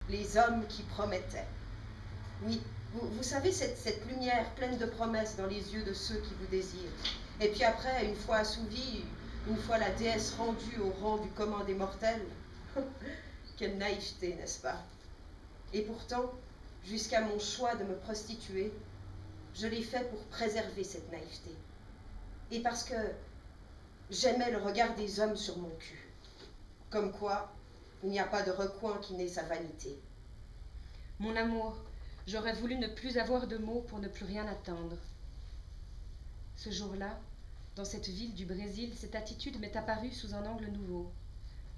Les hommes qui promettaient. Oui, vous savez, cette lumière pleine de promesses dans les yeux de ceux qui vous désirent. Et puis après, une fois assouvie, une fois la déesse rendue au rang du commun des mortels, quelle naïveté, n'est-ce pas? Et pourtant, jusqu'à mon choix de me prostituer, je l'ai fait pour préserver cette naïveté. Et parce que j'aimais le regard des hommes sur mon cul. Comme quoi, il n'y a pas de recoin qui n'ait sa vanité. Mon amour, j'aurais voulu ne plus avoir de mots pour ne plus rien attendre. Ce jour-là, dans cette ville du Brésil, cette attitude m'est apparue sous un angle nouveau.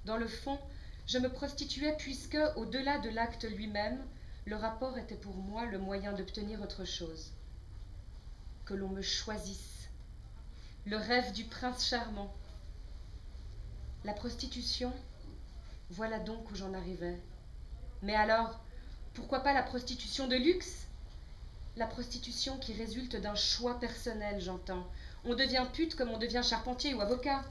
Dans le fond, je me prostituais puisque, au-delà de l'acte lui-même, le rapport était pour moi le moyen d'obtenir autre chose. Que l'on me choisisse. Le rêve du prince charmant. La prostitution, voilà donc où j'en arrivais. Mais alors, pourquoi pas la prostitution de luxe? La prostitution qui résulte d'un choix personnel, j'entends. On devient pute comme on devient charpentier ou avocat.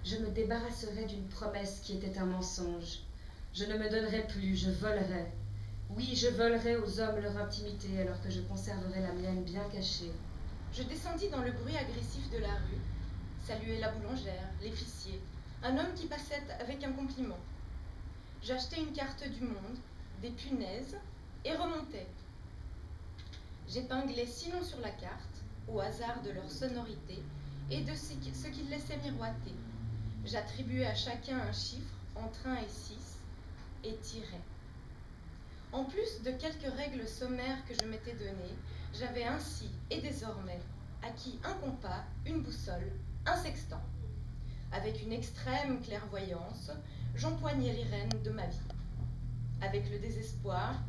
Je me débarrasserai d'une promesse qui était un mensonge. Je ne me donnerai plus, je volerai. Oui, je volerai aux hommes leur intimité alors que je conserverai la mienne bien cachée. Je descendis dans le bruit agressif de la rue, saluai la boulangère, l'épicier, un homme qui passait avec un compliment. J'achetai une carte du monde, des punaises, et remontai. J'épinglais 6 noms sur la carte, au hasard de leur sonorité et de ce qu'ils laissaient miroiter. J'attribuais à chacun un chiffre entre 1 et 6 et tirais. En plus de quelques règles sommaires que je m'étais données, j'avais ainsi et désormais acquis un compas, une boussole, un sextant. Avec une extrême clairvoyance, j'empoignais les rênes de ma vie. Avec le désespoir,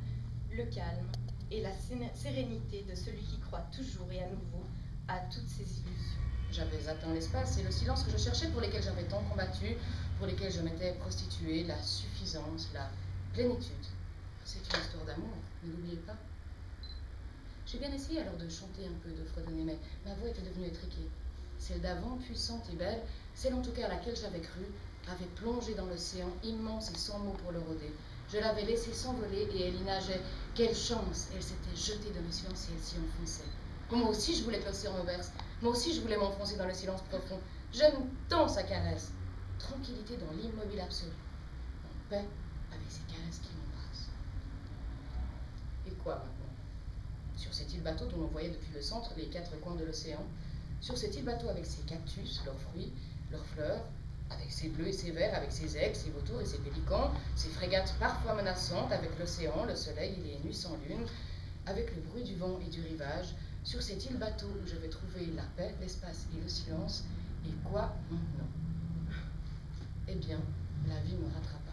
le calme et la sérénité de celui qui croit toujours et à nouveau à toutes ses illusions. J'avais atteint l'espace et le silence que je cherchais, pour lesquels j'avais tant combattu, pour lesquels je m'étais prostituée, la suffisance, la plénitude. C'est une histoire d'amour, ne l'oubliez pas. J'ai bien essayé alors de chanter un peu, de fredonner, mais ma voix était devenue étriquée. Celle d'avant, puissante et belle, celle en tout cas à laquelle j'avais cru, avait plongé dans l'océan immense et sans mots pour le rôder. Je l'avais laissée s'envoler et elle y nageait. Quelle chance! Elle s'était jetée dans le silence et elle s'y enfonçait. Moi aussi je voulais que l'océan me berce. Moi aussi je voulais m'enfoncer dans le silence profond. J'aime tant sa caresse. Tranquillité dans l'immobile absolu. En paix avec ces caresses qui m'embrassent. Et quoi maintenant? Sur cette île bateau dont on voyait depuis le centre les 4 coins de l'océan, sur cette île bateau avec ses cactus, leurs fruits, leurs fleurs, avec ses bleus et ses verts, avec ses aigles, ses vautours et ses pélicans, ses frégates parfois menaçantes, avec l'océan, le soleil et les nuits sans lune, avec le bruit du vent et du rivage, sur cette île bateau où je vais trouver la paix, l'espace et le silence, et quoi maintenant? Eh bien, la vie me rattrape.